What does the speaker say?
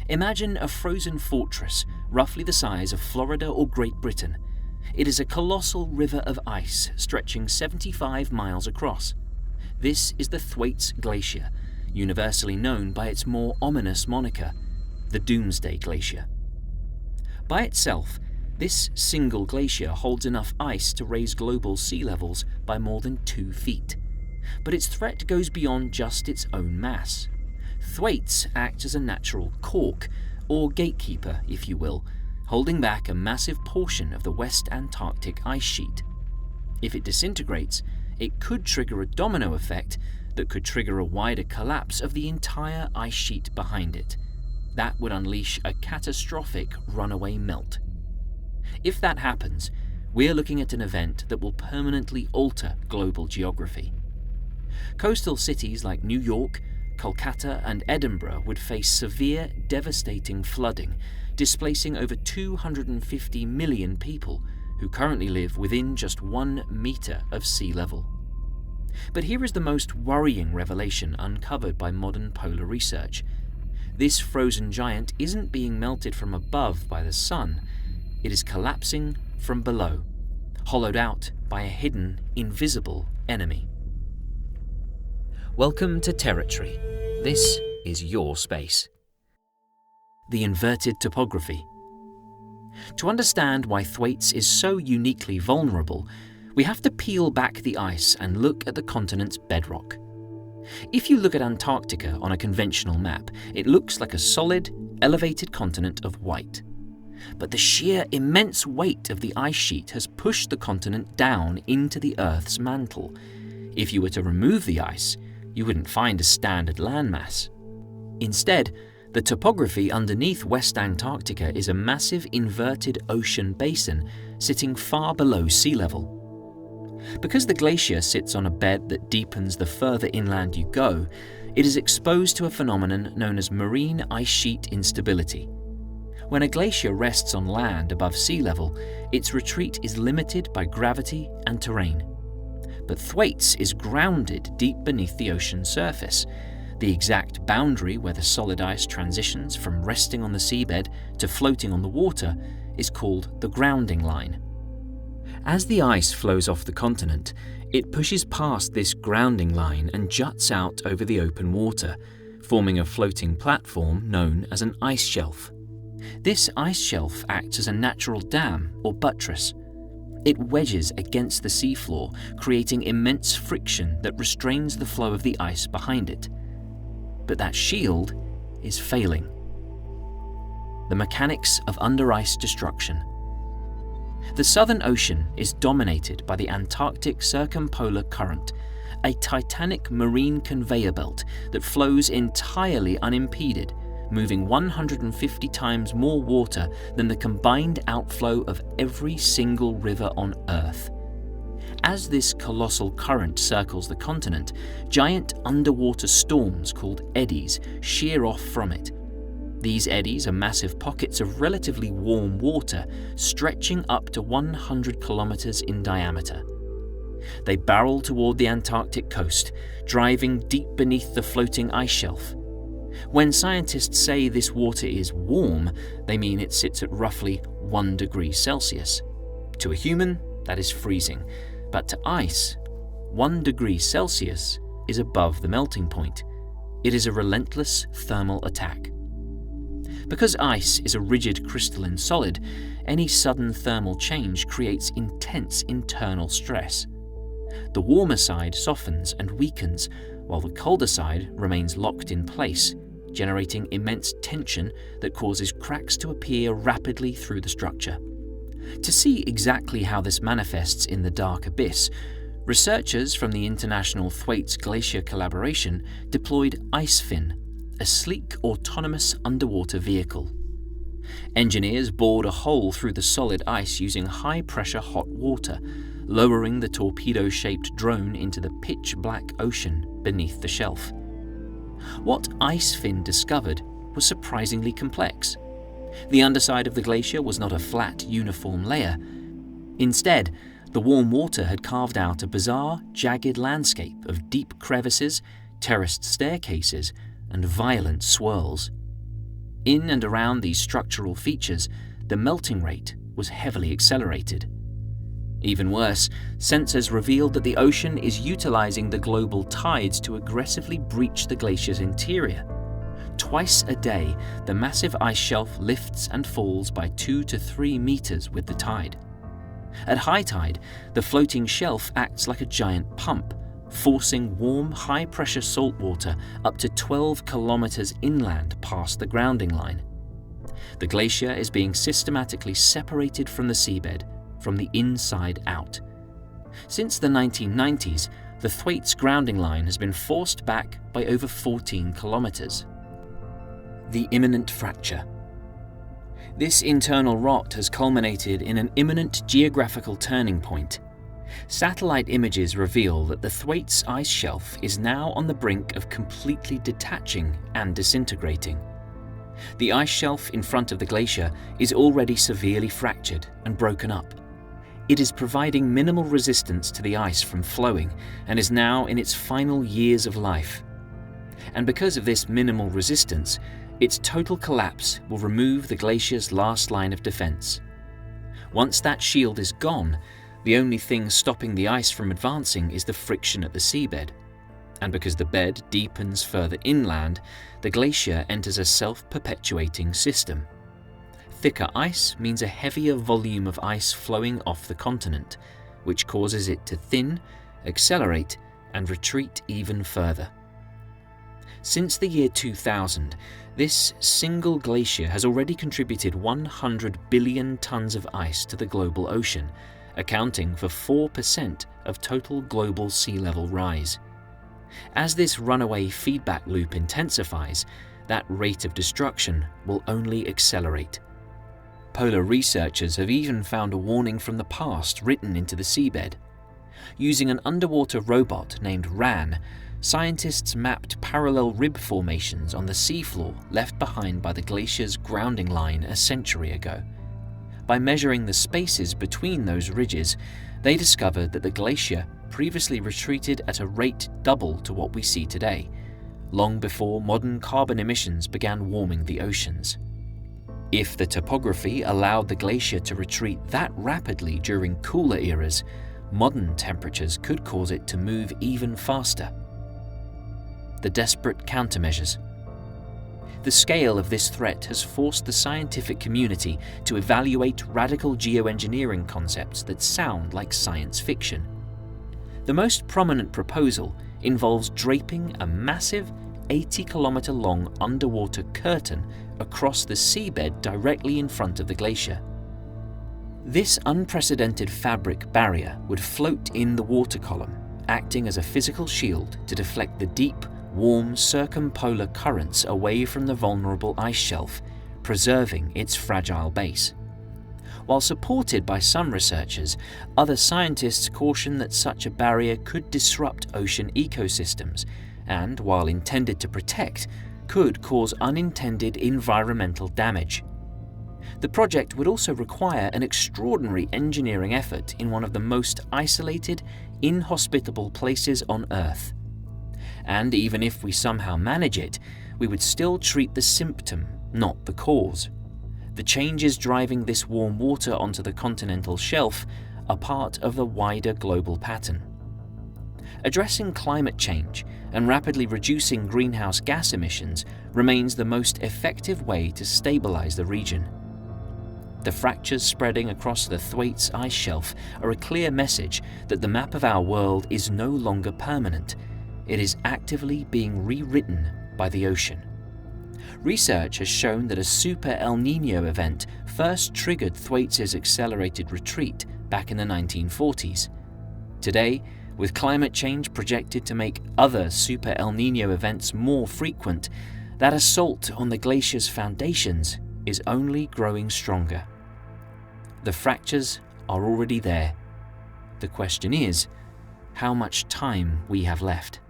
Imagine a frozen fortress, roughly the size of Florida or Great Britain. It is a colossal river of ice stretching 75 miles across. This is the Thwaites Glacier, universally known by its more ominous moniker, the Doomsday Glacier. By itself, this single glacier holds enough ice to raise global sea levels by more than 2 feet. But its threat goes beyond just its own mass. Thwaites act as a natural cork, or gatekeeper, if you will, holding back a massive portion of the West Antarctic ice sheet. If it disintegrates, it could trigger a domino effect that could trigger a wider collapse of the entire ice sheet behind it. That would unleash a catastrophic runaway melt. If that happens, we're looking at an event that will permanently alter global geography. Coastal cities like New York, Kolkata and Edinburgh would face severe, devastating flooding, displacing over 250 million people who currently live within just 1 meter of sea level. But here is the most worrying revelation uncovered by modern polar research. This frozen giant isn't being melted from above by the sun, it is collapsing from below, hollowed out by a hidden, invisible enemy. Welcome to Territory. This is your space. The inverted topography. To understand why Thwaites is so uniquely vulnerable, we have to peel back the ice and look at the continent's bedrock. If you look at Antarctica on a conventional map, it looks like a solid, elevated continent of white. But the sheer immense weight of the ice sheet has pushed the continent down into the Earth's mantle. If you were to remove the ice, you wouldn't find a standard landmass. Instead, the topography underneath West Antarctica is a massive inverted ocean basin sitting far below sea level. Because the glacier sits on a bed that deepens the further inland you go, it is exposed to a phenomenon known as marine ice sheet instability. When a glacier rests on land above sea level, its retreat is limited by gravity and terrain. But Thwaites is grounded deep beneath the ocean surface. The exact boundary where the solid ice transitions from resting on the seabed to floating on the water is called the grounding line. As the ice flows off the continent, it pushes past this grounding line and juts out over the open water, forming a floating platform known as an ice shelf. This ice shelf acts as a natural dam or buttress. It wedges against the seafloor, creating immense friction that restrains the flow of the ice behind it. But that shield is failing. The mechanics of under-ice destruction. The Southern Ocean is dominated by the Antarctic Circumpolar Current, a titanic marine conveyor belt that flows entirely unimpeded, moving 150 times more water than the combined outflow of every single river on Earth. As this colossal current circles the continent, giant underwater storms called eddies shear off from it. These eddies are massive pockets of relatively warm water stretching up to 100 kilometers in diameter. They barrel toward the Antarctic coast, driving deep beneath the floating ice shelf. When scientists say this water is warm, they mean it sits at roughly 1 degree Celsius. To a human, that is freezing, but to ice, 1 degree Celsius is above the melting point. It is a relentless thermal attack. Because ice is a rigid crystalline solid, any sudden thermal change creates intense internal stress. The warmer side softens and weakens, while the colder side remains locked in place, generating immense tension that causes cracks to appear rapidly through the structure. To see exactly how this manifests in the dark abyss, researchers from the International Thwaites Glacier Collaboration deployed ICEFIN, a sleek, autonomous underwater vehicle. Engineers bored a hole through the solid ice using high-pressure hot water, lowering the torpedo-shaped drone into the pitch-black ocean beneath the shelf. What ICEFIN discovered was surprisingly complex. The underside of the glacier was not a flat, uniform layer. Instead, the warm water had carved out a bizarre, jagged landscape of deep crevices, terraced staircases, and violent swirls. In and around these structural features, the melting rate was heavily accelerated. Even worse, sensors revealed that the ocean is utilizing the global tides to aggressively breach the glacier's interior. Twice a day, the massive ice shelf lifts and falls by 2 to 3 meters with the tide. At high tide, the floating shelf acts like a giant pump, forcing warm, high-pressure salt water up to 12 kilometers inland past the grounding line. The glacier is being systematically separated from the seabed, from the inside out. Since the 1990s, the Thwaites grounding line has been forced back by over 14 kilometers. The imminent fracture. This internal rot has culminated in an imminent geographical turning point. Satellite images reveal that the Thwaites ice shelf is now on the brink of completely detaching and disintegrating. The ice shelf in front of the glacier is already severely fractured and broken up. It is providing minimal resistance to the ice from flowing and is now in its final years of life. And because of this minimal resistance, its total collapse will remove the glacier's last line of defense. Once that shield is gone, the only thing stopping the ice from advancing is the friction at the seabed. And because the bed deepens further inland, the glacier enters a self-perpetuating system. Thicker ice means a heavier volume of ice flowing off the continent, which causes it to thin, accelerate, and retreat even further. Since the year 2000, this single glacier has already contributed 100 billion tons of ice to the global ocean, accounting for 4% of total global sea level rise. As this runaway feedback loop intensifies, that rate of destruction will only accelerate. Polar researchers have even found a warning from the past written into the seabed. Using an underwater robot named RAN, scientists mapped parallel rib formations on the seafloor left behind by the glacier's grounding line a century ago. By measuring the spaces between those ridges, they discovered that the glacier previously retreated at a rate double to what we see today, long before modern carbon emissions began warming the oceans. If the topography allowed the glacier to retreat that rapidly during cooler eras, modern temperatures could cause it to move even faster. The desperate countermeasures. The scale of this threat has forced the scientific community to evaluate radical geoengineering concepts that sound like science fiction. The most prominent proposal involves draping a massive 80-kilometer-long underwater curtain across the seabed directly in front of the glacier. This unprecedented fabric barrier would float in the water column, acting as a physical shield to deflect the deep, warm circumpolar currents away from the vulnerable ice shelf, preserving its fragile base. While supported by some researchers, other scientists caution that such a barrier could disrupt ocean ecosystems and, while intended to protect, could cause unintended environmental damage. The project would also require an extraordinary engineering effort in one of the most isolated, inhospitable places on Earth. And even if we somehow manage it, we would still treat the symptom, not the cause. The changes driving this warm water onto the continental shelf are part of the wider global pattern. Addressing climate change and rapidly reducing greenhouse gas emissions remains the most effective way to stabilize the region. The fractures spreading across the Thwaites ice shelf are a clear message that the map of our world is no longer permanent. It is actively being rewritten by the ocean. Research has shown that a super El Niño event first triggered Thwaites' accelerated retreat back in the 1940s. Today, with climate change projected to make other super El Niño events more frequent, that assault on the glacier's foundations is only growing stronger. The fractures are already there. The question is, how much time we have left.